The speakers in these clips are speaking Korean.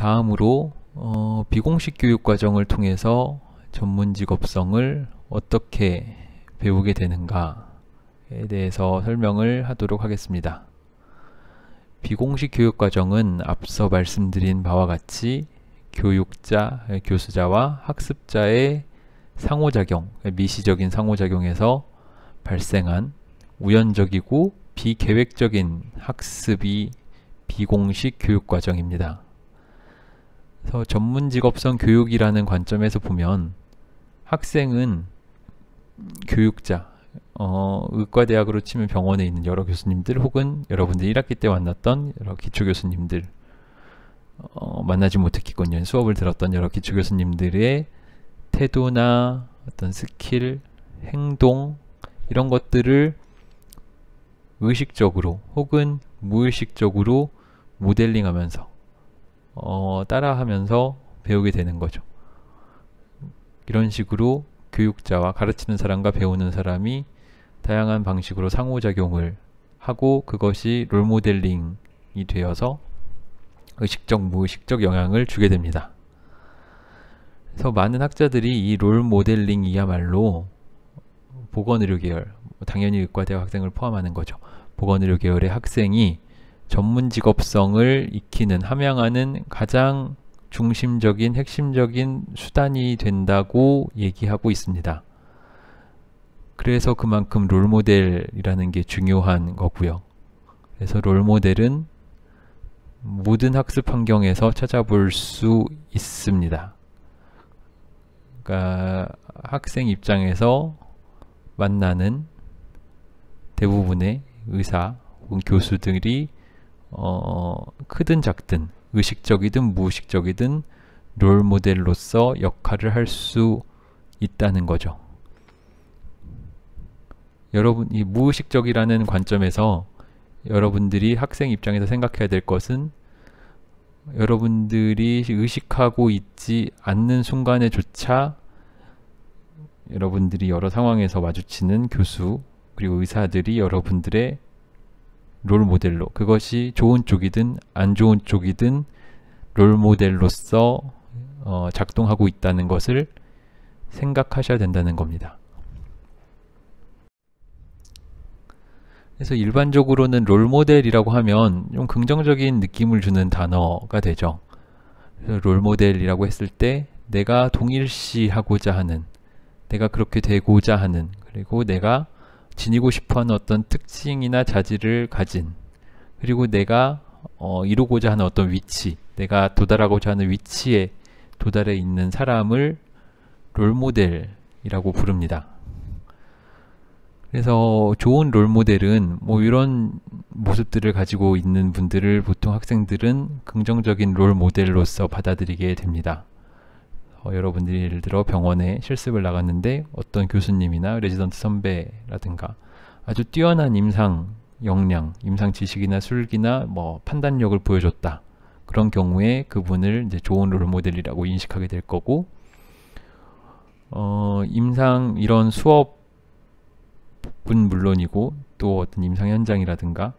다음으로 비공식 교육 과정을 통해서 전문 직업성을 어떻게 배우게 되는가에 대해서 설명을 하도록 하겠습니다. 비공식 교육 과정은 앞서 말씀드린 바와 같이 교육자, 교수자와 학습자의 상호작용, 미시적인 상호작용에서 발생한 우연적이고 비계획적인 학습이 비공식 교육 과정입니다. 그래서 전문직업성 교육이라는 관점에서 보면 학생은 교육자, 의과대학으로 치면 병원에 있는 여러 교수님들 혹은 여러분들이 1학기 때 만났던 여러 기초교수님들, 만나지 못했겠군요. 수업을 들었던 여러 기초교수님들의 태도나 어떤 스킬, 행동 이런 것들을 의식적으로 혹은 무의식적으로 모델링하면서 따라하면서 배우게 되는 거죠. 이런 식으로 교육자와 가르치는 사람과 배우는 사람이 다양한 방식으로 상호작용을 하고 그것이 롤모델링이 되어서 의식적, 무의식적 영향을 주게 됩니다. 그래서 많은 학자들이 이 롤모델링이야말로 보건의료 계열, 당연히 의과대학 학생을 포함하는 거죠. 보건의료 계열의 학생이 전문 직업성을 익히는, 함양하는 가장 중심적인, 핵심적인 수단이 된다고 얘기하고 있습니다. 그래서 그만큼 롤모델이라는 게 중요한 거고요. 그래서 롤모델은 모든 학습 환경에서 찾아볼 수 있습니다. 그러니까 학생 입장에서 만나는 대부분의 의사 혹은 교수들이 크든 작든 의식적이든 무의식적이든 롤모델로서 역할을 할 수 있다는 거죠. 여러분, 이 무의식적이라는 관점에서 여러분들이 학생 입장에서 생각해야 될 것은 여러분들이 의식하고 있지 않는 순간에조차 여러분들이 여러 상황에서 마주치는 교수 그리고 의사들이 여러분들의 롤모델로, 그것이 좋은 쪽이든 안 좋은 쪽이든 롤모델로서 작동하고 있다는 것을 생각하셔야 된다는 겁니다. 그래서 일반적으로는 롤모델이라고 하면 좀 긍정적인 느낌을 주는 단어가 되죠. 그래서 롤모델이라고 했을 때 내가 동일시하고자 하는, 내가 그렇게 되고자 하는, 그리고 내가 지니고 싶어하는 어떤 특징이나 자질을 가진, 그리고 내가 이루고자 하는 어떤 위치, 내가 도달하고자 하는 위치에 도달해 있는 사람을 롤모델이라고 부릅니다. 그래서 좋은 롤모델은 뭐 이런 모습들을 가지고 있는 분들을 보통 학생들은 긍정적인 롤모델로서 받아들이게 됩니다. 여러분들이 예를 들어 병원에 실습을 나갔는데 어떤 교수님이나 레지던트 선배라든가 아주 뛰어난 임상 역량, 임상 지식이나 술기나 뭐 판단력을 보여줬다. 그런 경우에 그분을 이제 좋은 롤모델이라고 인식하게 될 거고, 임상 이런 수업은 물론이고 또 어떤 임상 현장이라든가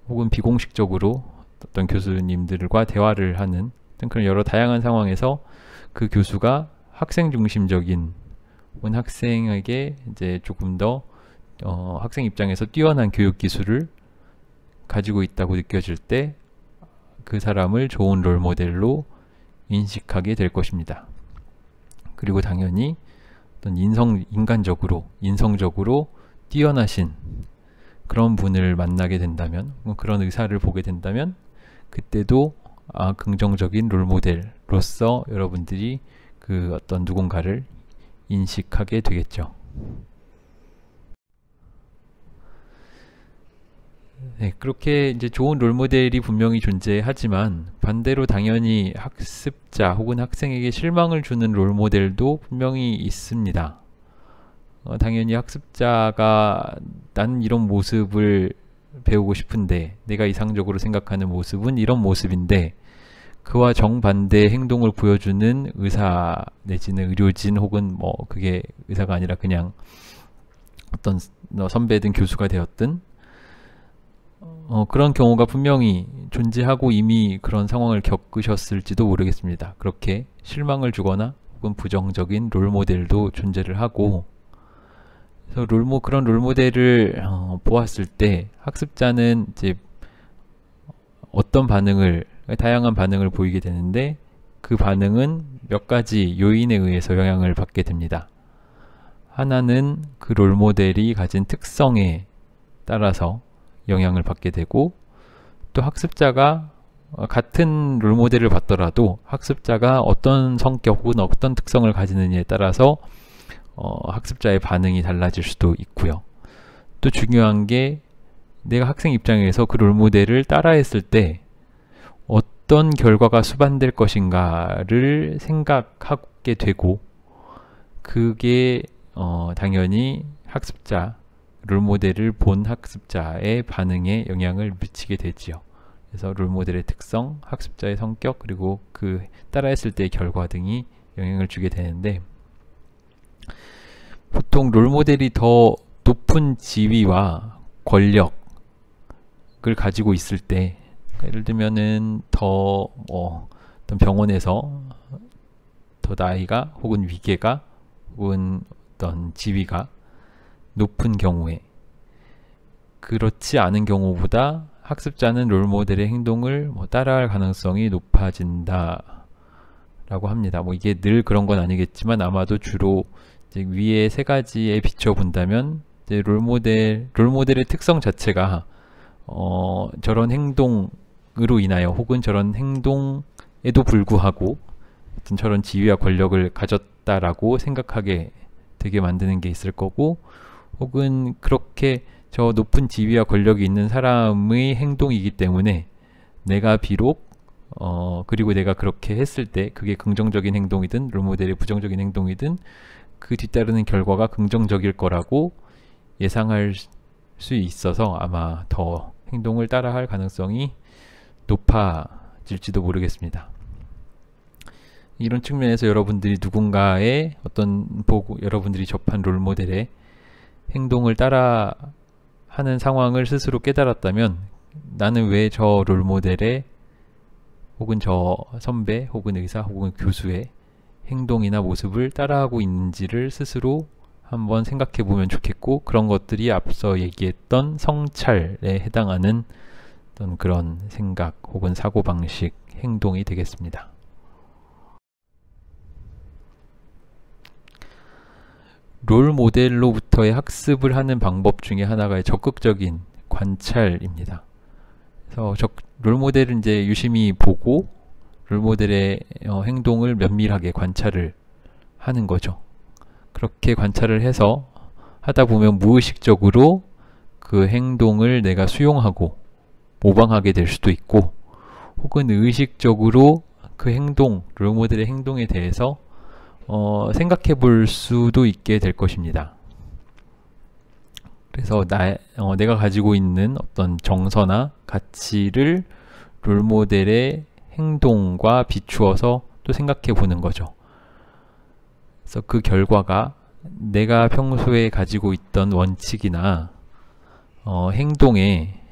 혹은 비공식적으로 어떤 교수님들과 대화를 하는 그런 여러 다양한 상황에서 그 교수가 학생 중심적인 혹은 학생에게 이제 조금 더 학생 입장에서 뛰어난 교육 기술을 가지고 있다고 느껴질 때 그 사람을 좋은 롤모델로 인식하게 될 것입니다. 그리고 당연히 어떤 인성적으로 뛰어나신 그런 분을 만나게 된다면, 그런 의사를 보게 된다면 그때도 긍정적인 롤모델로서 여러분들이 그 어떤 누군가를 인식하게 되겠죠. 네, 그렇게 이제 좋은 롤모델이 분명히 존재하지만 반대로 당연히 학습자 혹은 학생에게 실망을 주는 롤모델도 분명히 있습니다. 당연히 학습자가 난 이런 모습을 배우고 싶은데, 내가 이상적으로 생각하는 모습은 이런 모습인데 그와 정반대의 행동을 보여주는 의사 내지는 의료진 혹은 뭐 그게 의사가 아니라 그냥 어떤 선배든 교수가 되었든 그런 경우가 분명히 존재하고 이미 그런 상황을 겪으셨을지도 모르겠습니다. 그렇게 실망을 주거나 혹은 부정적인 롤모델도 존재를 하고, 그래서 그런 롤모델을 보았을 때 학습자는 이제 다양한 반응을 보이게 되는데, 그 반응은 몇 가지 요인에 의해서 영향을 받게 됩니다. 하나는 그 롤모델이 가진 특성에 따라서 영향을 받게 되고, 또 학습자가 같은 롤모델을 봤더라도 학습자가 어떤 성격 혹은 어떤 특성을 가지느냐에 따라서 학습자의 반응이 달라질 수도 있고요. 또 중요한 게, 내가 학생 입장에서 그 롤모델을 따라했을 때 어떤 결과가 수반될 것인가를 생각하게 되고, 그게 당연히 롤모델을 본 학습자의 반응에 영향을 미치게 되지요. 그래서 롤모델의 특성, 학습자의 성격, 그리고 그 따라했을 때의 결과 등이 영향을 주게 되는데, 보통 롤모델이 더 높은 지위와 권력을 가지고 있을 때, 예를 들면은 어떤 병원에서 더 나이가 혹은 위계가 혹은 어떤 지위가 높은 경우에, 그렇지 않은 경우보다 학습자는 롤모델의 행동을 따라할 가능성이 높아진다 라고 합니다. 이게 늘 그런 건 아니겠지만, 아마도 주로 이제 위에 세 가지에 비춰본다면, 이제 롤모델의 특성 자체가 저런 행동으로 인하여 혹은 저런 행동에도 불구하고 어떤 저런 지위와 권력을 가졌다라고 생각하게 되게 만드는 게 있을 거고, 혹은 그렇게 저 높은 지위와 권력이 있는 사람의 행동이기 때문에 내가 비록 그리고 내가 그렇게 했을 때 그게 긍정적인 행동이든 롤모델의 부정적인 행동이든 그 뒤따르는 결과가 긍정적일 거라고 예상할 수 있어서 아마 더 행동을 따라할 가능성이 높아질지도 모르겠습니다. 이런 측면에서 여러분들이 누군가의 여러분들이 접한 롤모델의 행동을 따라 하는 상황을 스스로 깨달았다면, 나는 왜 저 롤모델의 혹은 저 선배 혹은 의사 혹은 교수의 행동이나 모습을 따라하고 있는지를 스스로 한번 생각해 보면 좋겠고, 그런 것들이 앞서 얘기했던 성찰에 해당하는 어떤 그런 생각 혹은 사고방식, 행동이 되겠습니다. 롤모델로부터의 학습을 하는 방법 중에 하나가 적극적인 관찰입니다. 그래서 롤모델을 이제 유심히 보고 롤모델의 행동을 면밀하게 관찰을 하는 거죠. 그렇게 관찰을 해서 하다 보면 무의식적으로 그 행동을 내가 수용하고 모방하게 될 수도 있고, 혹은 의식적으로 그 롤모델의 행동에 대해서 생각해 볼 수도 있게 될 것입니다. 그래서 내가 가지고 있는 어떤 정서나 가치를 롤모델의 행동과 비추어서 또 생각해 보는 거죠. 그래서 그 결과가 내가 평소에 가지고 있던 원칙이나 행동에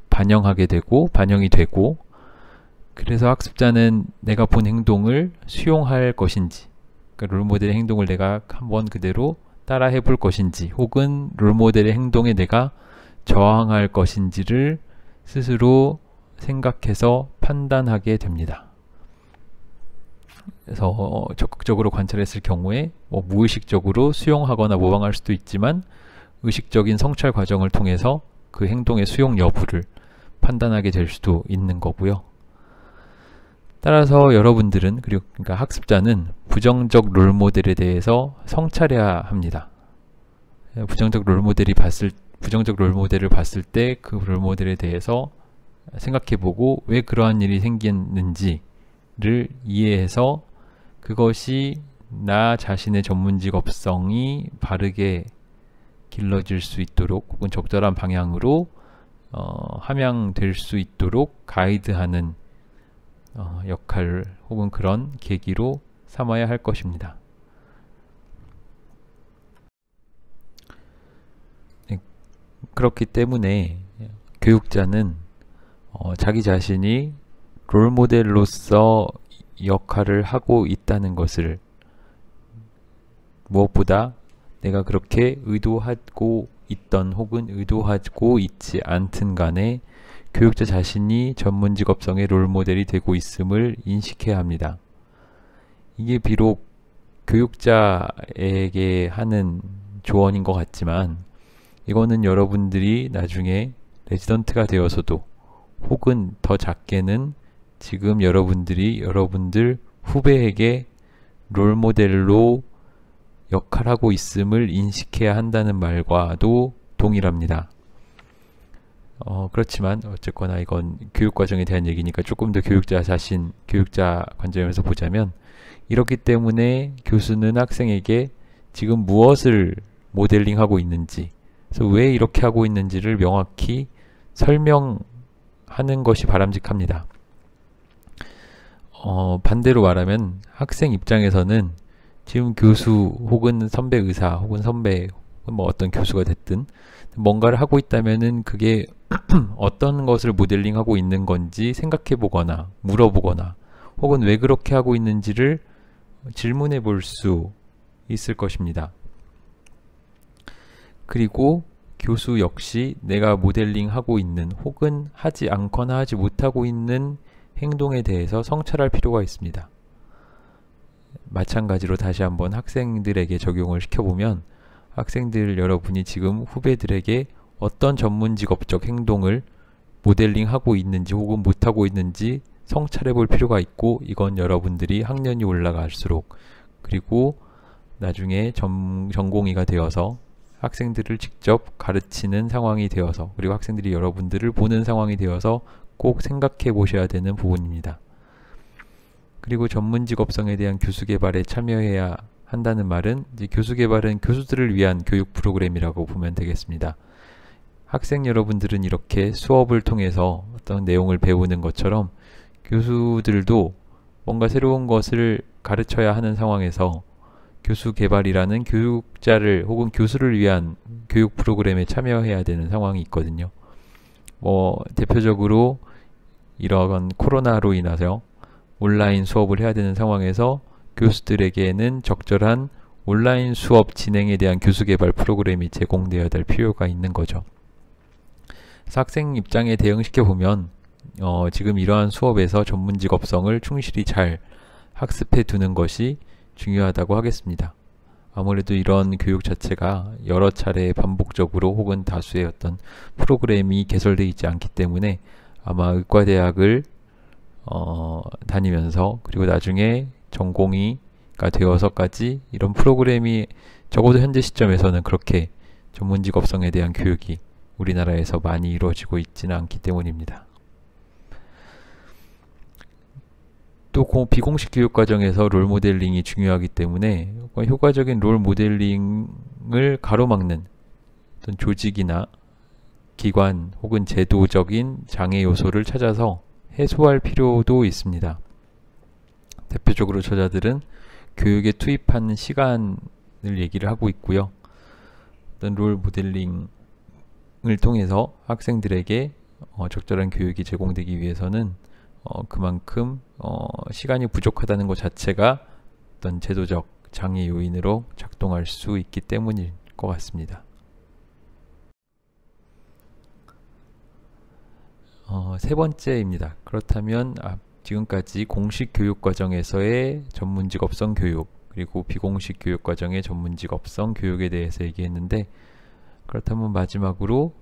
반영이 되고, 그래서 학습자는 내가 본 행동을 수용할 것인지, 그러니까 롤모델의 행동을 내가 한번 그대로 따라 해볼 것인지, 혹은 롤모델의 행동에 내가 저항할 것인지를 스스로 생각해서 판단하게 됩니다. 그래서 적극적으로 관찰했을 경우에 무의식적으로 수용하거나 모방할 수도 있지만, 의식적인 성찰 과정을 통해서 그 행동의 수용 여부를 판단하게 될 수도 있는 거고요. 따라서 여러분들은, 그러니까 학습자는 부정적 롤모델에 대해서 성찰해야 합니다. 부정적 롤모델을 봤을 때 그 롤모델에 대해서 생각해보고 왜 그러한 일이 생겼는지를 이해해서 그것이 나 자신의 전문 직업성이 바르게 길러질 수 있도록 혹은 적절한 방향으로 함양될 수 있도록 가이드하는 역할 혹은 그런 계기로 삼아야 할 것입니다. 그렇기 때문에 교육자는 자기 자신이 롤모델로서 역할을 하고 있다는 것을, 무엇보다 내가 그렇게 의도하고 있던 혹은 의도하고 있지 않든 간에 교육자 자신이 전문 직업성의 롤모델이 되고 있음을 인식해야 합니다. 이게 비록 교육자에게 하는 조언인 것 같지만, 이거는 여러분들이 나중에 레지던트가 되어서도, 혹은 더 작게는 지금 여러분들이 여러분들 후배에게 롤모델로 역할하고 있음을 인식해야 한다는 말과도 동일합니다. 그렇지만 어쨌거나 이건 교육과정에 대한 얘기니까 조금 더 교육자 자신, 교육자 관점에서 보자면, 이렇기 때문에 교수는 학생에게 지금 무엇을 모델링하고 있는지, 그래서 왜 이렇게 하고 있는지를 명확히 설명하는 것이 바람직합니다. 반대로 말하면 학생 입장에서는 지금 교수 혹은 선배 의사 혹은 선배 뭐 어떤 교수가 됐든 뭔가를 하고 있다면은 그게 어떤 것을 모델링하고 있는 건지 생각해 보거나 물어보거나 혹은 왜 그렇게 하고 있는지를 질문해 볼 수 있을 것입니다. 그리고 교수 역시 내가 모델링하고 있는 혹은 하지 않거나 하지 못하고 있는 행동에 대해서 성찰할 필요가 있습니다. 마찬가지로 다시 한번 학생들에게 적용을 시켜보면, 학생들 여러분이 지금 후배들에게 어떤 전문 직업적 행동을 모델링하고 있는지 혹은 못하고 있는지 성찰해 볼 필요가 있고, 이건 여러분들이 학년이 올라갈수록, 그리고 나중에 전공의가 되어서 학생들을 직접 가르치는 상황이 되어서, 그리고 학생들이 여러분들을 보는 상황이 되어서 꼭 생각해 보셔야 되는 부분입니다. 그리고 전문 직업성에 대한 교수 개발에 참여해야 한다는 말은, 이제 교수 개발은 교수들을 위한 교육 프로그램이라고 보면 되겠습니다. 학생 여러분들은 이렇게 수업을 통해서 어떤 내용을 배우는 것처럼 교수들도 뭔가 새로운 것을 가르쳐야 하는 상황에서 교수 개발이라는 교육자를 혹은 교수를 위한 교육 프로그램에 참여해야 되는 상황이 있거든요. 대표적으로 이런 코로나로 인해서 온라인 수업을 해야 되는 상황에서 교수들에게는 적절한 온라인 수업 진행에 대한 교수 개발 프로그램이 제공되어야 될 필요가 있는 거죠. 그래서 학생 입장에 대응시켜 보면 지금 이러한 수업에서 전문 직업성을 충실히 잘 학습해 두는 것이 중요하다고 하겠습니다. 아무래도 이런 교육 자체가 여러 차례 반복적으로 혹은 다수의 어떤 프로그램이 개설되어 있지 않기 때문에 아마 의과대학을 다니면서, 그리고 나중에 전공의가 되어서까지 이런 프로그램이 적어도 현재 시점에서는 그렇게 전문 직업성에 대한 교육이 우리나라에서 많이 이루어지고 있지는 않기 때문입니다. 또 비공식 교육 과정에서 롤 모델링이 중요하기 때문에 효과적인 롤 모델링을 가로막는 어떤 조직이나 기관 혹은 제도적인 장애 요소를 찾아서 해소할 필요도 있습니다. 대표적으로 저자들은 교육에 투입하는 시간을 얘기를 하고 있고요. 어떤 롤 모델링을 통해서 학생들에게 적절한 교육이 제공되기 위해서는 그만큼 시간이 부족하다는 것 자체가 어떤 제도적 장애 요인으로 작동할 수 있기 때문일 것 같습니다. 세 번째입니다. 그렇다면 지금까지 공식 교육 과정에서의 전문 직업성 교육, 그리고 비공식 교육 과정의 전문 직업성 교육에 대해서 얘기했는데, 그렇다면 마지막으로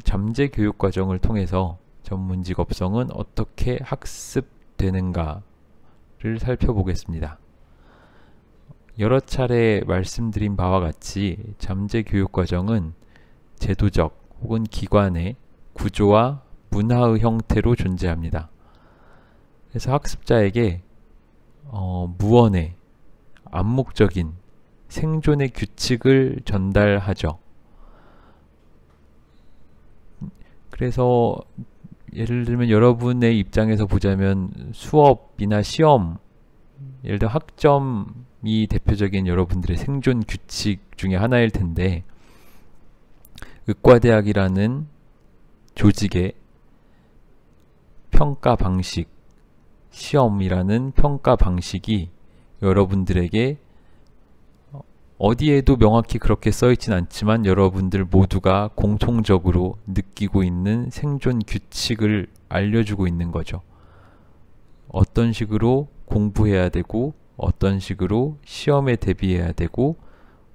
잠재 교육 과정을 통해서 전문 직업성은 어떻게 학습되는가를 살펴보겠습니다. 여러 차례 말씀드린 바와 같이 잠재 교육 과정은 제도적 혹은 기관의 구조와 문화의 형태로 존재합니다. 그래서 학습자에게 무언의 암묵적인 생존의 규칙을 전달하죠. 그래서 예를 들면 여러분의 입장에서 보자면 수업이나 시험, 예를 들어 학점이 대표적인 여러분들의 생존 규칙 중에 하나일 텐데, 의과대학이라는 조직에 평가 방식, 시험이라는 평가 방식이 여러분들에게 어디에도 명확히 그렇게 써있진 않지만 여러분들 모두가 공통적으로 느끼고 있는 생존 규칙을 알려주고 있는 거죠. 어떤 식으로 공부해야 되고, 어떤 식으로 시험에 대비해야 되고,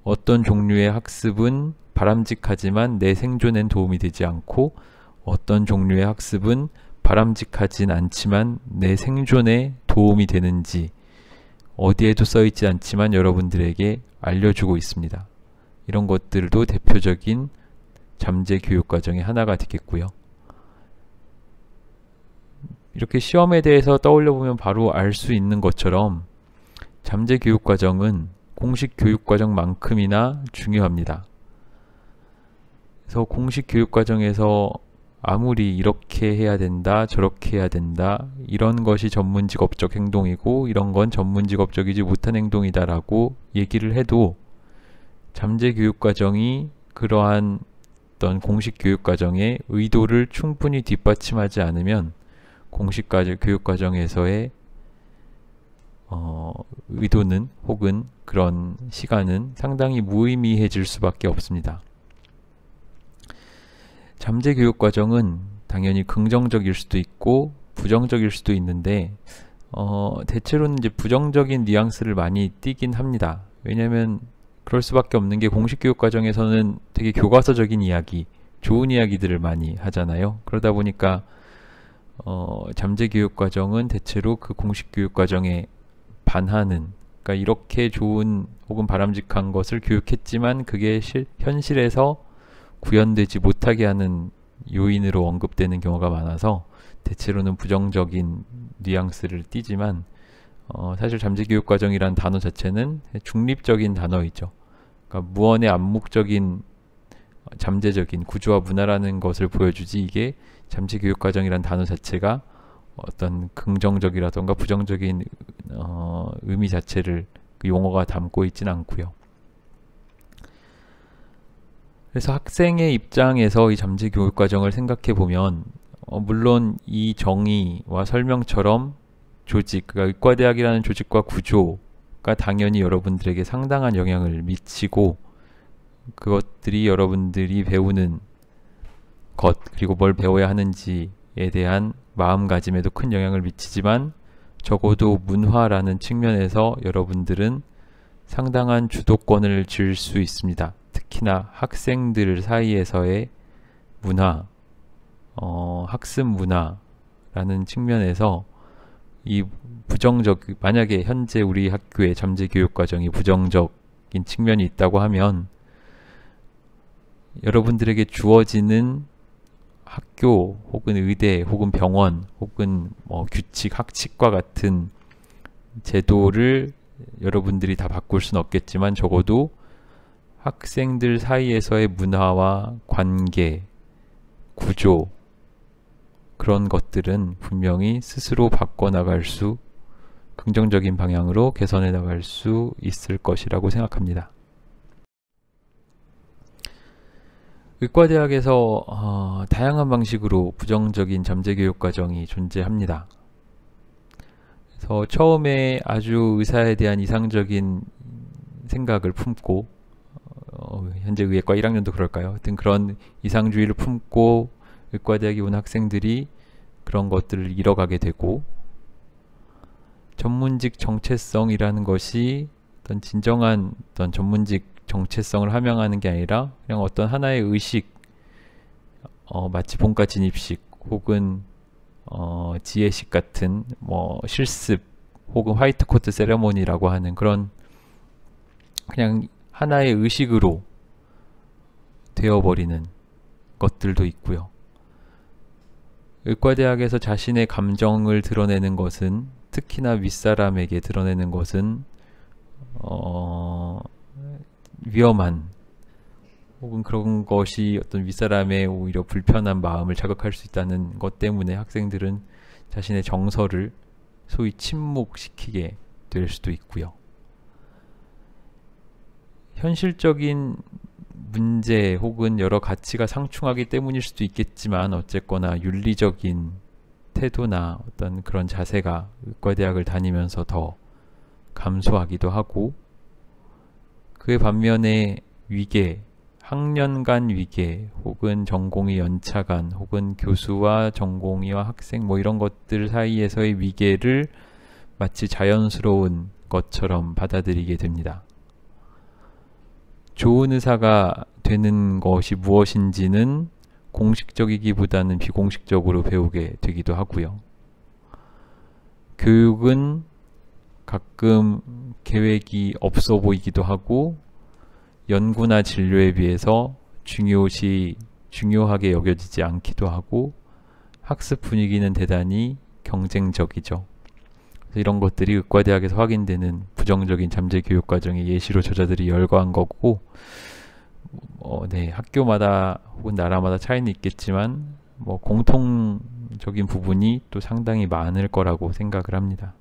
어떤 종류의 학습은 바람직하지만 내 생존엔 도움이 되지 않고, 어떤 종류의 학습은 바람직하진 않지만 내 생존에 도움이 되는지 어디에도 써있지 않지만 여러분들에게 알려주고 있습니다. 이런 것들도 대표적인 잠재 교육 과정의 하나가 되겠고요. 이렇게 시험에 대해서 떠올려 보면 바로 알 수 있는 것처럼 잠재 교육 과정은 공식 교육 과정만큼이나 중요합니다. 그래서 공식 교육 과정에서 아무리 이렇게 해야 된다, 저렇게 해야 된다, 이런 것이 전문직업적 행동이고 이런 건 전문직업적이지 못한 행동이다 라고 얘기를 해도 잠재 교육 과정이 그러한 어떤 공식 교육 과정의 의도를 충분히 뒷받침하지 않으면 공식 교육 과정에서의 의도는 혹은 그런 시간은 상당히 무의미해질 수밖에 없습니다. 잠재 교육 과정은 당연히 긍정적일 수도 있고 부정적일 수도 있는데 대체로는 이제 부정적인 뉘앙스를 많이 띠긴 합니다. 왜냐하면 그럴 수밖에 없는 게 공식 교육 과정에서는 되게 교과서적인 이야기, 좋은 이야기들을 많이 하잖아요. 그러다 보니까 잠재 교육 과정은 대체로 그 공식 교육 과정에 반하는, 그러니까 이렇게 좋은 혹은 바람직한 것을 교육했지만 그게 현실에서 구현되지 못하게 하는 요인으로 언급되는 경우가 많아서 대체로는 부정적인 뉘앙스를 띠지만 사실 잠재교육 과정이란 단어 자체는 중립적인 단어이죠. 그러니까 무언의 암묵적인 잠재적인 구조와 문화라는 것을 보여주지 이게 잠재교육 과정이란 단어 자체가 어떤 긍정적이라던가 부정적인 의미 자체를 그 용어가 담고 있지는 않고요. 그래서 학생의 입장에서 이 잠재 교육 과정을 생각해 보면 물론 이 정의와 설명처럼 조직, 그러니까 의과대학이라는 조직과 구조가 당연히 여러분들에게 상당한 영향을 미치고 그것들이 여러분들이 배우는 것 그리고 뭘 배워야 하는지에 대한 마음가짐에도 큰 영향을 미치지만 적어도 문화라는 측면에서 여러분들은 상당한 주도권을 쥘 수 있습니다. 특히나 학생들 사이에서의 문화, 학습 문화라는 측면에서 이 만약에 현재 우리 학교의 잠재 교육 과정이 부정적인 측면이 있다고 하면 여러분들에게 주어지는 학교 혹은 의대 혹은 병원 혹은 규칙, 학칙과 같은 제도를 여러분들이 다 바꿀 수는 없겠지만 적어도 학생들 사이에서의 문화와 관계, 구조 그런 것들은 분명히 스스로 바꿔나갈 수, 긍정적인 방향으로 개선해 나갈 수 있을 것이라고 생각합니다. 의과대학에서 다양한 방식으로 부정적인 잠재교육 과정이 존재합니다. 그래서 처음에 아주 의사에 대한 이상적인 생각을 품고 현재 의예과 1학년도 그럴까요? 하여튼 그런 이상주의를 품고 의과대학에 온 학생들이 그런 것들을 잃어가게 되고 전문직 정체성이라는 것이 어떤 진정한 어떤 전문직 정체성을 함양하는 게 아니라 그냥 어떤 하나의 의식, 마치 본과 진입식 혹은 지혜식 같은 실습 혹은 화이트 코트 세레모니라고 하는 그런 그냥 하나의 의식으로 되어버리는 것들도 있고요. 의과대학에서 자신의 감정을 드러내는 것은 특히나 윗사람에게 드러내는 것은 위험한 혹은 그런 것이 어떤 윗사람의 오히려 불편한 마음을 자극할 수 있다는 것 때문에 학생들은 자신의 정서를 소위 침묵시키게 될 수도 있고요. 현실적인 문제 혹은 여러 가치가 상충하기 때문일 수도 있겠지만 어쨌거나 윤리적인 태도나 어떤 그런 자세가 의과대학을 다니면서 더 감소하기도 하고, 그의 반면에 위계, 학년간 위계 혹은 전공의 연차간 혹은 교수와 전공의와 학생 뭐 이런 것들 사이에서의 위계를 마치 자연스러운 것처럼 받아들이게 됩니다. 좋은 의사가 되는 것이 무엇인지는 공식적이기보다는 비공식적으로 배우게 되기도 하고요. 교육은 가끔 계획이 없어 보이기도 하고, 연구나 진료에 비해서 중요하게 여겨지지 않기도 하고, 학습 분위기는 대단히 경쟁적이죠. 그래서 이런 것들이 의과대학에서 확인되는 부정적인 잠재교육과정의 예시로 저자들이 열거한 거고, 네, 학교마다 혹은 나라마다 차이는 있겠지만 공통적인 부분이 또 상당히 많을 거라고 생각을 합니다.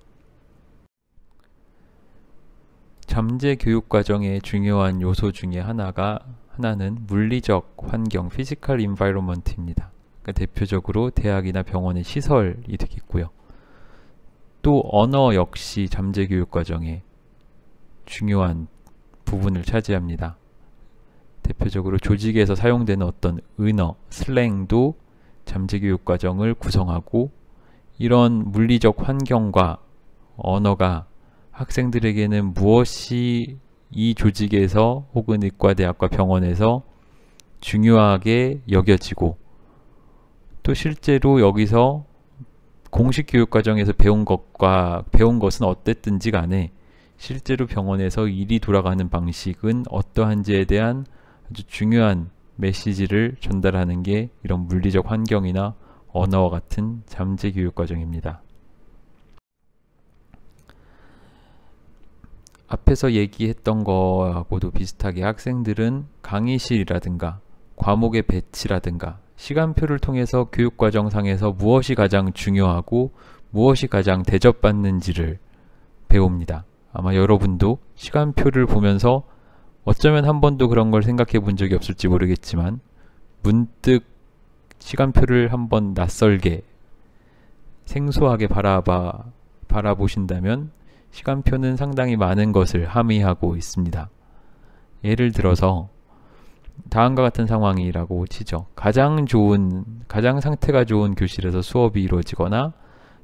잠재교육과정의 중요한 요소 중에 하나는 물리적 환경, physical environment입니다. 그러니까 대표적으로 대학이나 병원의 시설이 되겠고요. 또 언어 역시 잠재교육과정의 중요한 부분을 차지합니다. 대표적으로 조직에서 사용되는 어떤 은어, 슬랭도 잠재교육과정을 구성하고, 이런 물리적 환경과 언어가 학생들에게는 무엇이 이 조직에서 혹은 의과대학과 병원에서 중요하게 여겨지고, 또 실제로 여기서 공식 교육과정에서 배운 것은 어땠든지 간에 실제로 병원에서 일이 돌아가는 방식은 어떠한지에 대한 아주 중요한 메시지를 전달하는 게 이런 물리적 환경이나 언어와 같은 잠재교육과정입니다. 앞에서 얘기했던 거하고도 비슷하게 학생들은 강의실이라든가 과목의 배치라든가 시간표를 통해서 교육과정상에서 무엇이 가장 중요하고 무엇이 가장 대접받는지를 배웁니다. 아마 여러분도 시간표를 보면서 어쩌면 한 번도 그런 걸 생각해 본 적이 없을지 모르겠지만, 문득 시간표를 한번 낯설게 생소하게 바라보신다면 시간표는 상당히 많은 것을 함의하고 있습니다. 예를 들어서 다음과 같은 상황이라고 치죠. 가장 상태가 좋은 교실에서 수업이 이루어지거나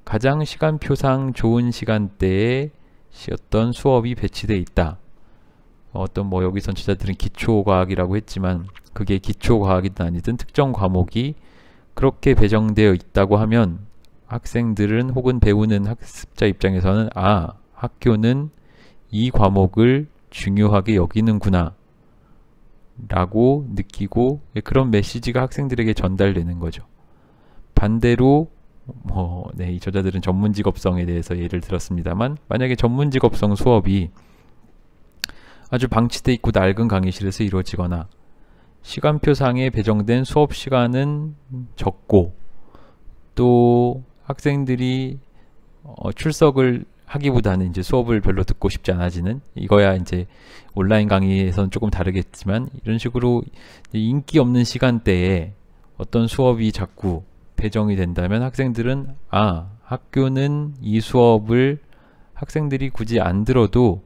가장 시간표상 좋은 시간대에 어떤 수업이 배치되어 있다. 여기선 저자들은 기초과학이라고 했지만 그게 기초과학이든 아니든 특정 과목이 그렇게 배정되어 있다고 하면 학생들은 혹은 배우는 학습자 입장에서는 학교는 이 과목을 중요하게 여기는구나 라고 느끼고, 그런 메시지가 학생들에게 전달되는 거죠. 반대로 이 저자들은 전문직업성에 대해서 예를 들었습니다만, 만약에 전문직업성 수업이 아주 방치돼 있고 낡은 강의실에서 이루어지거나 시간표상에 배정된 수업 시간은 적고, 또 학생들이 출석을 하기보다는 이제 수업을 별로 듣고 싶지 않아지는, 이거야 이제 온라인 강의에서는 조금 다르겠지만 이런 식으로 인기 없는 시간대에 어떤 수업이 자꾸 배정이 된다면 학생들은 학교는 이 수업을 학생들이 굳이 안 들어도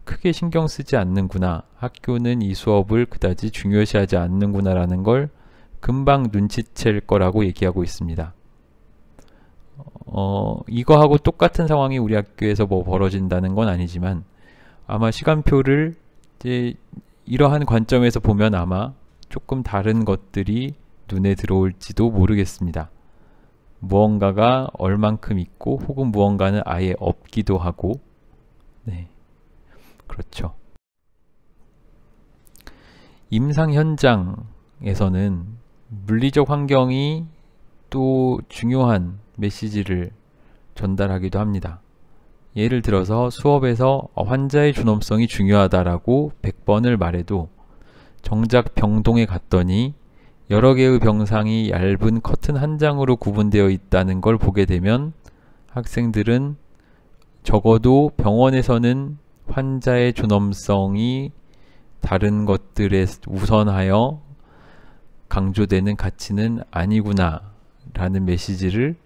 크게 신경 쓰지 않는구나, 학교는 이 수업을 그다지 중요시하지 않는구나 라는 걸 금방 눈치챌 거라고 얘기하고 있습니다. 이거하고 똑같은 상황이 우리 학교에서 벌어진다는 건 아니지만, 아마 시간표를 이제 이러한 관점에서 보면 아마 조금 다른 것들이 눈에 들어올지도 모르겠습니다. 무언가가 얼만큼 있고 혹은 무언가는 아예 없기도 하고, 네, 그렇죠. 임상 현장에서는 물리적 환경이 또 중요한 메시지를 전달하기도 합니다. 예를 들어서 수업에서 환자의 존엄성이 중요하다라고 100번을 말해도 정작 병동에 갔더니 여러 개의 병상이 얇은 커튼 한 장으로 구분되어 있다는 걸 보게 되면 학생들은 적어도 병원에서는 환자의 존엄성이 다른 것들에 우선하여 강조되는 가치는 아니구나 라는 메시지를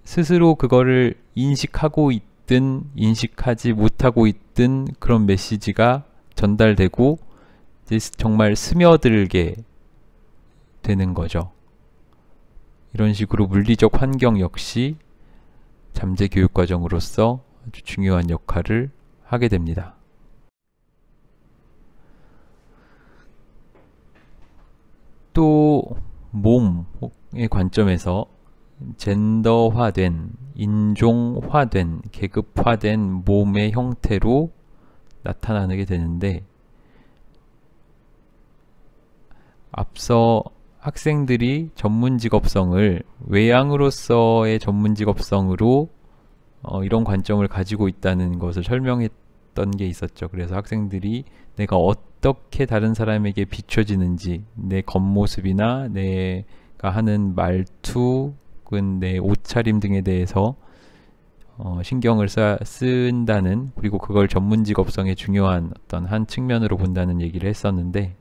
스스로 그거를 인식하고 있든 인식하지 못하고 있든 그런 메시지가 전달되고 이제 정말 스며들게 되는 거죠. 이런 식으로 물리적 환경 역시 잠재 교육 과정으로서 아주 중요한 역할을 하게 됩니다. 또 몸의 관점에서 젠더화된, 인종화된, 계급화된 몸의 형태로 나타나게 되는데, 앞서 학생들이 전문직업성을 외양으로서의 전문직업성으로 이런 관점을 가지고 있다는 것을 설명했던 게 있었죠. 그래서 학생들이 내가 어떻게 다른 사람에게 비춰지는지, 내 겉모습이나 내가 하는 말투, 혹은 내 옷차림 등에 대해서 신경을 쓴다는, 그리고 그걸 전문직업성의 중요한 어떤 한 측면으로 본다는 얘기를 했었는데,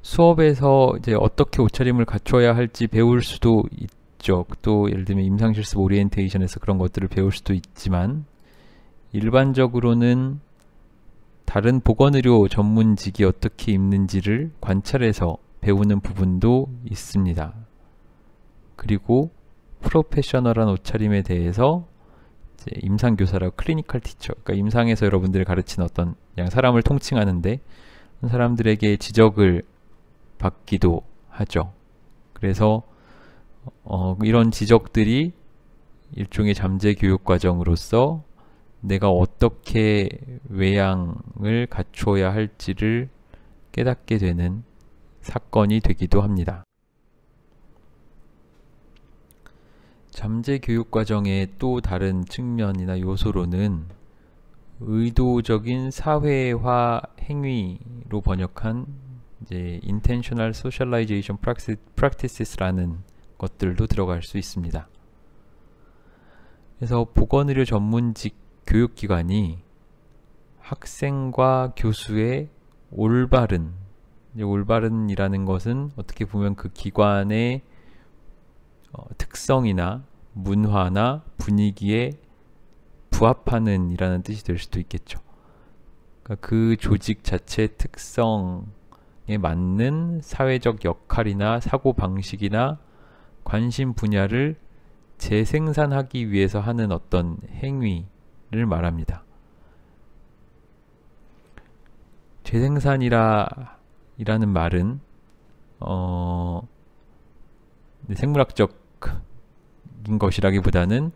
수업에서 이제 어떻게 옷차림을 갖춰야 할지 배울 수도 있죠. 또 예를 들면 임상실습 오리엔테이션에서 그런 것들을 배울 수도 있지만, 일반적으로는 다른 보건의료 전문직이 어떻게 입는지를 관찰해서 배우는 부분도 있습니다. 그리고 프로페셔널한 옷차림에 대해서 이제 임상교사라고 클리니컬 티처, 그러니까 임상에서 여러분들을 가르치는 어떤 그냥 사람을 통칭하는데 사람들에게 지적을 받기도 하죠. 그래서 이런 지적들이 일종의 잠재 교육 과정으로서 내가 어떻게 외양을 갖춰야 할지를 깨닫게 되는 사건이 되기도 합니다. 잠재 교육 과정의 또 다른 측면이나 요소로는 의도적인 사회화 행위로 번역한 이제 intentional socialization practices라는 것들도 들어갈 수 있습니다. 그래서 보건의료 전문직 교육기관이 학생과 교수의 올바른이라는 것은 어떻게 보면 그 기관의 특성이나 문화나 분위기에 부합하는 이라는 뜻이 될 수도 있겠죠. 그러니까 그 조직 자체의 특성에 맞는 사회적 역할이나 사고방식이나 관심 분야를 재생산하기 위해서 하는 어떤 행위를 말합니다. 재생산이라는 말은 생물학적인 것이라기보다는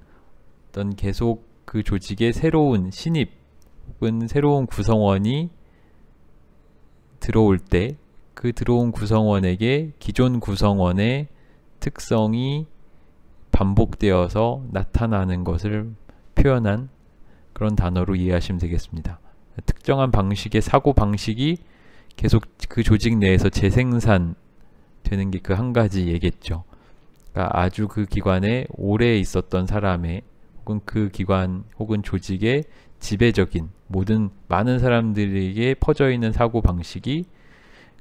어떤 계속 그 조직의 새로운 신입 혹은 새로운 구성원이 들어올 때 그 들어온 구성원에게 기존 구성원의 특성이 반복되어서 나타나는 것을 표현한 그런 단어로 이해하시면 되겠습니다. 특정한 방식의 사고 방식이 계속 그 조직 내에서 재생산되는 게 그 한 가지 얘겠죠. 그러니까 아주 그 기관에 오래 있었던 사람의 혹은 그 기관 혹은 조직의 지배적인 많은 사람들에게 퍼져 있는 사고 방식이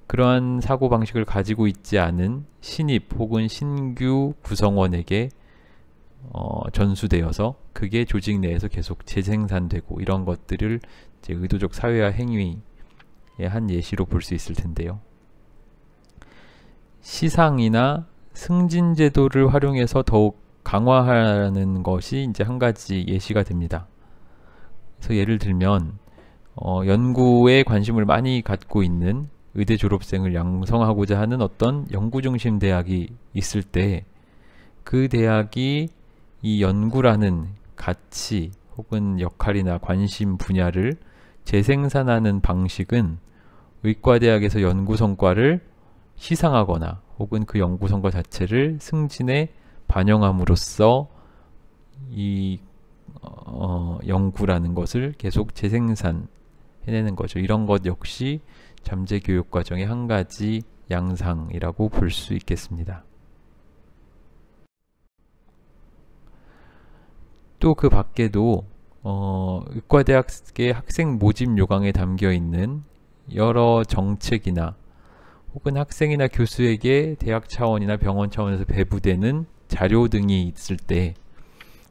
그러한 사고 방식을 가지고 있지 않은 신입 혹은 신규 구성원에게 전수되어서 그게 조직 내에서 계속 재생산되고, 이런 것들을 이제 의도적 사회화 행위의 한 예시로 볼 수 있을 텐데요. 시상이나 승진 제도를 활용해서 더욱 강화하는 것이 이제 한 가지 예시가 됩니다. 그래서 예를 들면 연구에 관심을 많이 갖고 있는 의대 졸업생을 양성하고자 하는 어떤 연구중심 대학이 있을 때 그 대학이 이 연구라는 가치 혹은 역할이나 관심 분야를 재생산하는 방식은 의과대학에서 연구 성과를 시상하거나 혹은 그 연구 성과 자체를 승진에 반영함으로써 이 연구라는 것을 계속 재생산해내는 거죠. 이런 것 역시 잠재 교육 과정의 한 가지 양상이라고 볼 수 있겠습니다. 또 그 밖에도 의과대학의 학생 모집 요강에 담겨 있는 여러 정책이나 혹은 학생이나 교수에게 대학 차원이나 병원 차원에서 배부되는 자료 등이 있을 때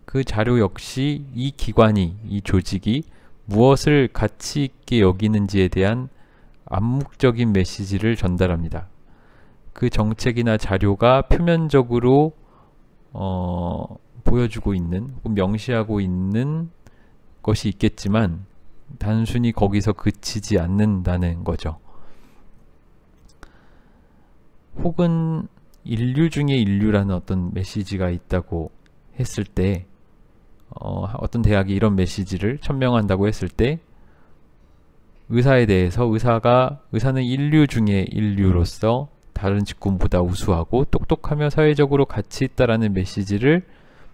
그 자료 역시 이 기관이, 이 조직이 무엇을 가치 있게 여기는지에 대한 암묵적인 메시지를 전달합니다. 그 정책이나 자료가 표면적으로 보여주고 있는, 혹은 명시하고 있는 것이 있겠지만 단순히 거기서 그치지 않는다는 거죠. 혹은 인류 중에 인류라는 어떤 메시지가 있다고 했을 때, 어떤 대학이 이런 메시지를 천명한다고 했을 때, 의사에 대해서 의사는 인류 중에 인류로서 다른 직군보다 우수하고 똑똑하며 사회적으로 가치 있다라는 메시지를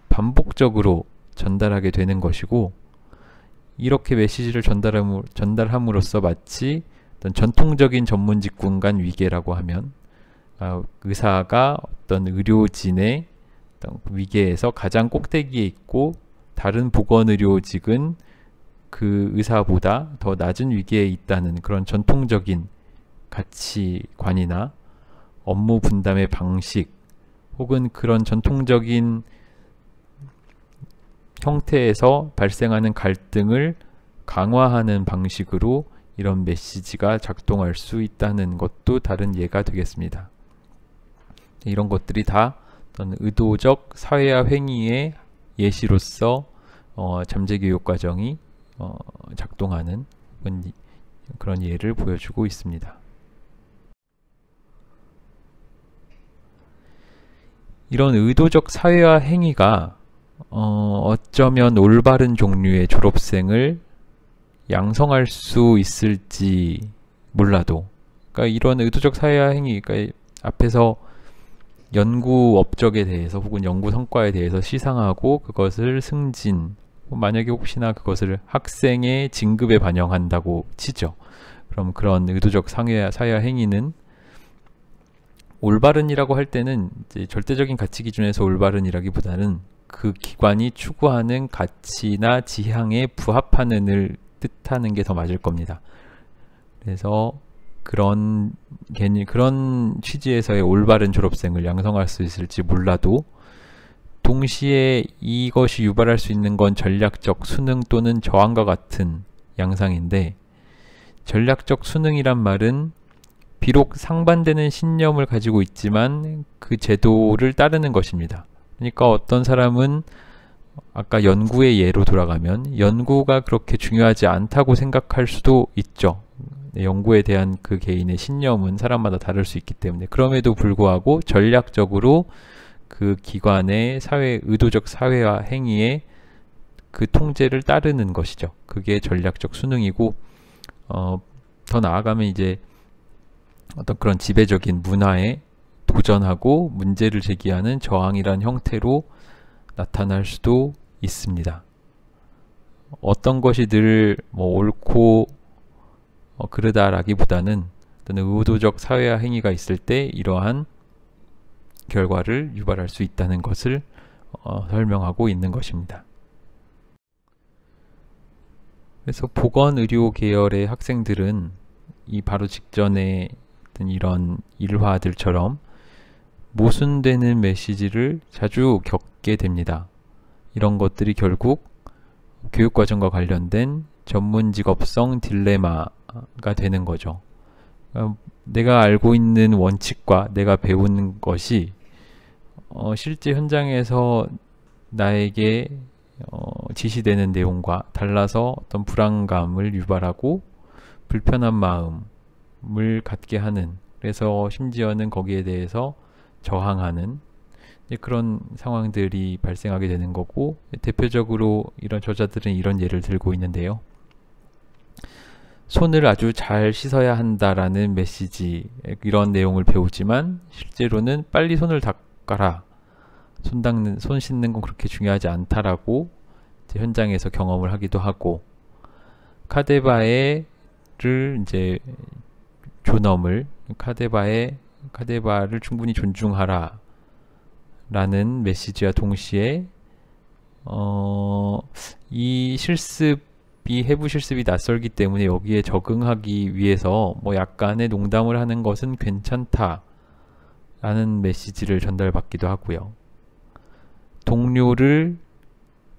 반복적으로 전달하게 되는 것이고, 이렇게 메시지를 전달함으로써 마치 어떤 전통적인 전문 직군 간 위계라고 하면 의사가 어떤 의료진의 어떤 위계에서 가장 꼭대기에 있고 다른 보건의료직은 그 의사보다 더 낮은 위계에 있다는 그런 전통적인 가치관이나 업무 분담의 방식, 혹은 그런 전통적인 형태에서 발생하는 갈등을 강화하는 방식으로 이런 메시지가 작동할 수 있다는 것도 다른 예가 되겠습니다. 이런 것들이 다 어떤 의도적 사회화 행위의 예시로서 잠재교육 과정이 작동하는 그런 예를 보여주고 있습니다. 이런 의도적 사회화 행위가 어쩌면 올바른 종류의 졸업생을 양성할 수 있을지 몰라도, 그러니까 이런 의도적 사회화 행위, 그러니까 앞에서 연구 업적에 대해서 혹은 연구 성과에 대해서 시상하고 그것을 승진, 만약에 혹시나 그것을 학생의 진급에 반영한다고 치죠. 그럼 그런 의도적 사회화 행위는 올바른이라고 할 때는 이제 절대적인 가치 기준에서 올바른이라기보다는 그 기관이 추구하는 가치나 지향에 부합하는을 뜻하는 게 더 맞을 겁니다. 그래서 그런 취지에서의 올바른 졸업생을 양성할 수 있을지 몰라도, 동시에 이것이 유발할 수 있는 건 전략적 수능 또는 저항과 같은 양상인데, 전략적 수능이란 말은 비록 상반되는 신념을 가지고 있지만 그 제도를 따르는 것입니다. 그러니까 어떤 사람은 아까 연구의 예로 돌아가면 연구가 그렇게 중요하지 않다고 생각할 수도 있죠. 연구에 대한 그 개인의 신념은 사람마다 다를 수 있기 때문에, 그럼에도 불구하고 전략적으로 그 기관의 의도적 사회화 행위에 그 통제를 따르는 것이죠. 그게 전략적 수능이고, 더 나아가면 이제 어떤 그런 지배적인 문화에 도전하고 문제를 제기하는 저항이란 형태로 나타날 수도 있습니다. 어떤 것이 늘 옳고 그르다라기보다는 어떤 의도적 사회화 행위가 있을 때 이러한 결과를 유발할 수 있다는 것을 설명하고 있는 것입니다. 그래서 보건의료 계열의 학생들은 이 바로 직전에 이런 일화들처럼 모순되는 메시지를 자주 겪게 됩니다. 이런 것들이 결국 교육과정과 관련된 전문직업성 딜레마가 되는 거죠. 내가 알고 있는 원칙과 내가 배운 것이 실제 현장에서 나에게 지시되는 내용과 달라서 어떤 불안감을 유발하고 불편한 마음을 갖게 하는, 그래서 심지어는 거기에 대해서 저항하는 그런 상황들이 발생하게 되는 거고, 대표적으로 이런 저자들은 이런 예를 들고 있는데요. 손을 아주 잘 씻어야 한다라는 메시지, 이런 내용을 배우지만 실제로는 빨리 손을 닦아라, 손 씻는 건 그렇게 중요하지 않다라고 현장에서 경험을 하기도 하고, 카데바를 이제 존엄을, 카데바를 충분히 존중하라 라는 메시지와 동시에 이 해부 실습이 낯설기 때문에 여기에 적응하기 위해서 약간의 농담을 하는 것은 괜찮다 라는 메시지를 전달받기도 하고요. 동료를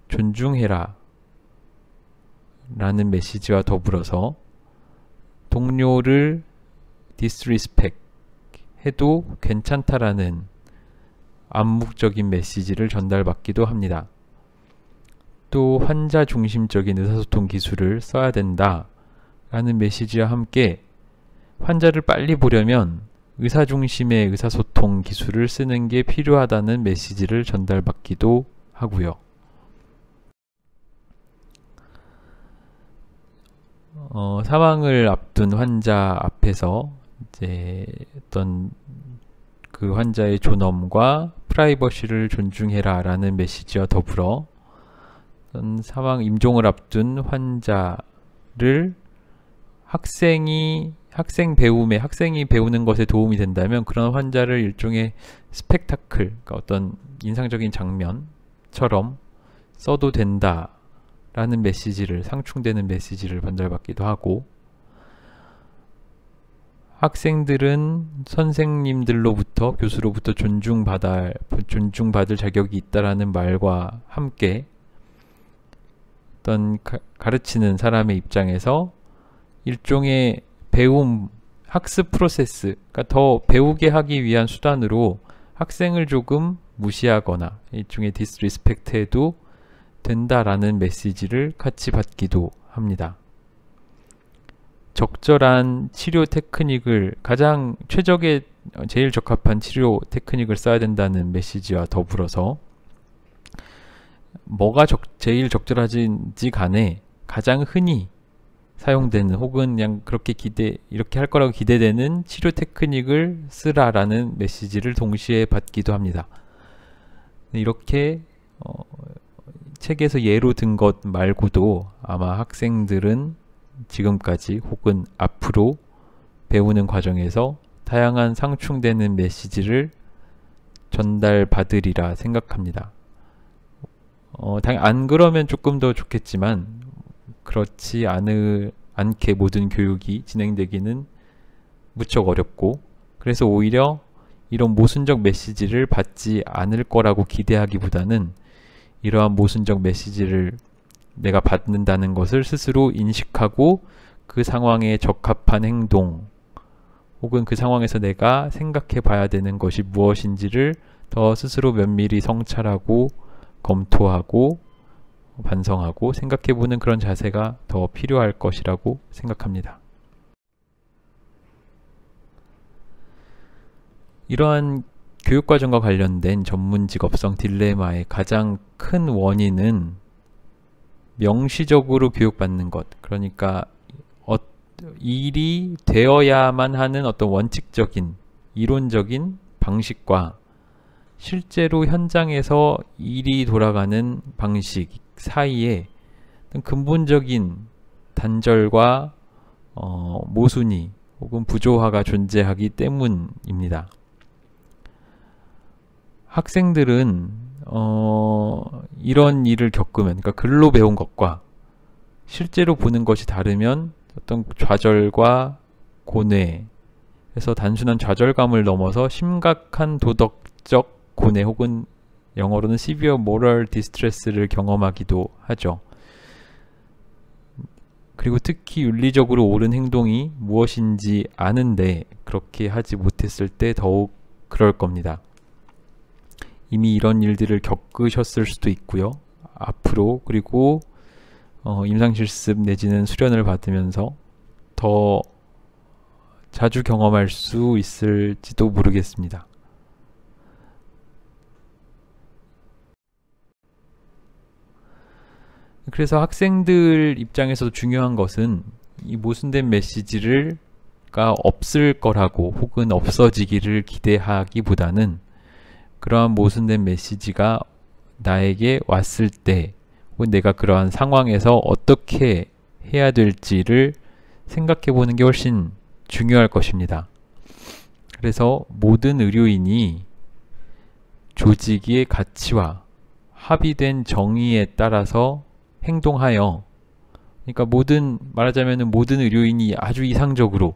존중해라 라는 메시지와 더불어서 동료를 disrespect 해도 괜찮다라는 암묵적인 메시지를 전달받기도 합니다. 또 환자 중심적인 의사소통 기술을 써야 된다 라는 메시지와 함께 환자를 빨리 보려면 의사 중심의 의사소통 기술을 쓰는 게 필요하다는 메시지를 전달받기도 하고요. 사망을 앞둔 환자 앞에서 이제 어떤 그 환자의 존엄과 프라이버시를 존중해라 라는 메시지와 더불어 사망 임종을 앞둔 환자를 학생이 배우는 것에 도움이 된다면 그런 환자를 일종의 스펙타클, 그러니까 어떤 인상적인 장면처럼 써도 된다 라는 메시지를, 상충되는 메시지를 전달받기도 하고, 학생들은 선생님들로부터, 교수로부터 존중받을 자격이 있다라는 말과 함께 어떤 가르치는 사람의 입장에서 일종의 배움, 학습 프로세스, 그러니까 더 배우게 하기 위한 수단으로 학생을 조금 무시하거나 일종의 디스리스펙트 해도 된다라는 메시지를 같이 받기도 합니다. 적절한 치료 테크닉을, 가장 최적의 제일 적합한 치료 테크닉을 써야 된다는 메시지와 더불어서 뭐가 제일 적절하지 간에 가장 흔히 사용되는, 혹은 그냥 이렇게 할 거라고 기대되는 치료 테크닉을 쓰라라는 메시지를 동시에 받기도 합니다. 이렇게 책에서 예로 든 것 말고도 아마 학생들은 지금까지 혹은 앞으로 배우는 과정에서 다양한 상충되는 메시지를 전달받으리라 생각합니다. 안 그러면 조금 더 좋겠지만 그렇지 않게 모든 교육이 진행되기는 무척 어렵고, 그래서 오히려 이런 모순적 메시지를 받지 않을 거라고 기대하기보다는 이러한 모순적 메시지를 내가 받는다는 것을 스스로 인식하고 그 상황에 적합한 행동 혹은 그 상황에서 내가 생각해 봐야 되는 것이 무엇인지를 더 스스로 면밀히 성찰하고 검토하고 반성하고 생각해 보는 그런 자세가 더 필요할 것이라고 생각합니다. 이러한 교육과정과 관련된 전문직업성 딜레마의 가장 큰 원인은 명시적으로 교육받는 것, 그러니까 일이 되어야만 하는 어떤 원칙적인 이론적인 방식과 실제로 현장에서 일이 돌아가는 방식 사이에 근본적인 단절과 모순이 혹은 부조화가 존재하기 때문입니다. 학생들은 이런 일을 겪으면, 그러니까 글로 배운 것과 실제로 보는 것이 다르면 어떤 좌절과 고뇌에서 단순한 좌절감을 넘어서 심각한 도덕적 고뇌 혹은 영어로는 severe moral distress를 경험하기도 하죠. 그리고 특히 윤리적으로 옳은 행동이 무엇인지 아는데 그렇게 하지 못했을 때 더욱 그럴 겁니다. 이미 이런 일들을 겪으셨을 수도 있고요. 앞으로, 그리고 임상실습 내지는 수련을 받으면서 더 자주 경험할 수 있을지도 모르겠습니다. 그래서 학생들 입장에서도 중요한 것은 이 모순된 메시지가 없을 거라고 혹은 없어지기를 기대하기보다는 그러한 모순된 메시지가 나에게 왔을 때 혹은 내가 그러한 상황에서 어떻게 해야 될지를 생각해 보는 게 훨씬 중요할 것입니다. 그래서 모든 의료인이 조직의 가치와 합의된 정의에 따라서 행동하여, 그러니까 말하자면 모든 의료인이 아주 이상적으로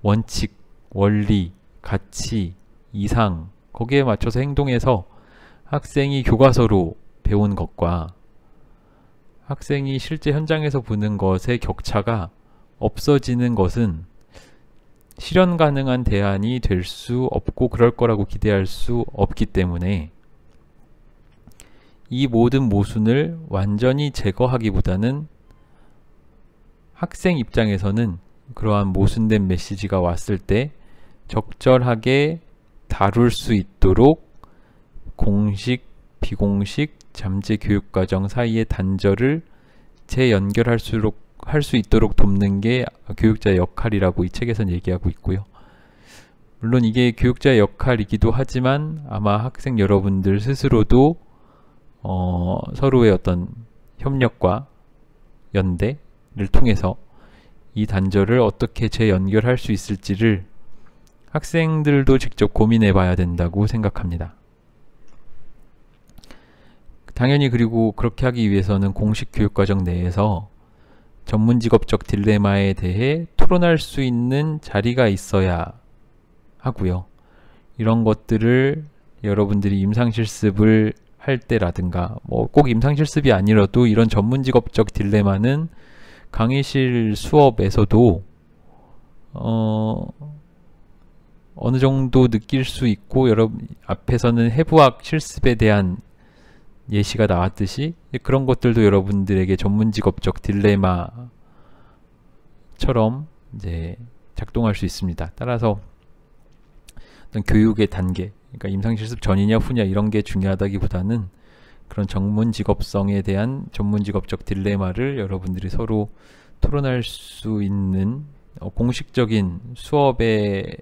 원칙, 원리, 가치, 이상 거기에 맞춰서 행동해서 학생이 교과서로 배운 것과 학생이 실제 현장에서 보는 것의 격차가 없어지는 것은 실현 가능한 대안이 될 수 없고 그럴 거라고 기대할 수 없기 때문에 이 모든 모순을 완전히 제거하기보다는 학생 입장에서는 그러한 모순된 메시지가 왔을 때 적절하게 다룰 수 있도록 공식, 비공식, 잠재 교육과정 사이의 단절을 재연결할 수 있도록 돕는 게 교육자의 역할이라고 이 책에서는 얘기하고 있고요. 물론 이게 교육자의 역할이기도 하지만 아마 학생 여러분들 스스로도 서로의 어떤 협력과 연대를 통해서 이 단절을 어떻게 재연결할 수 있을지를 학생들도 직접 고민해 봐야 된다고 생각합니다. 당연히 그리고 그렇게 하기 위해서는 공식 교육과정 내에서 전문직업적 딜레마에 대해 토론할 수 있는 자리가 있어야 하고요. 이런 것들을 여러분들이 임상실습을 할 때라든가 뭐 꼭 임상실습이 아니라도 이런 전문직업적 딜레마는 강의실 수업에서도 어느 정도 느낄 수 있고 여러분 앞에서는 해부학 실습에 대한 예시가 나왔듯이 그런 것들도 여러분들에게 전문직업적 딜레마처럼 이제 작동할 수 있습니다. 따라서 어떤 교육의 단계, 그러니까 임상실습 전이냐 후냐 이런 게 중요하다기보다는 그런 전문직업성에 대한 전문직업적 딜레마를 여러분들이 서로 토론할 수 있는 공식적인 수업에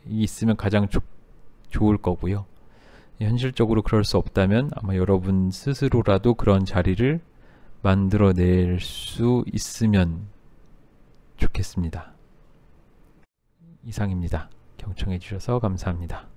있으면 가장 좋을 거고요. 현실적으로 그럴 수 없다면 아마 여러분 스스로라도 그런 자리를 만들어낼 수 있으면 좋겠습니다. 이상입니다. 경청해 주셔서 감사합니다.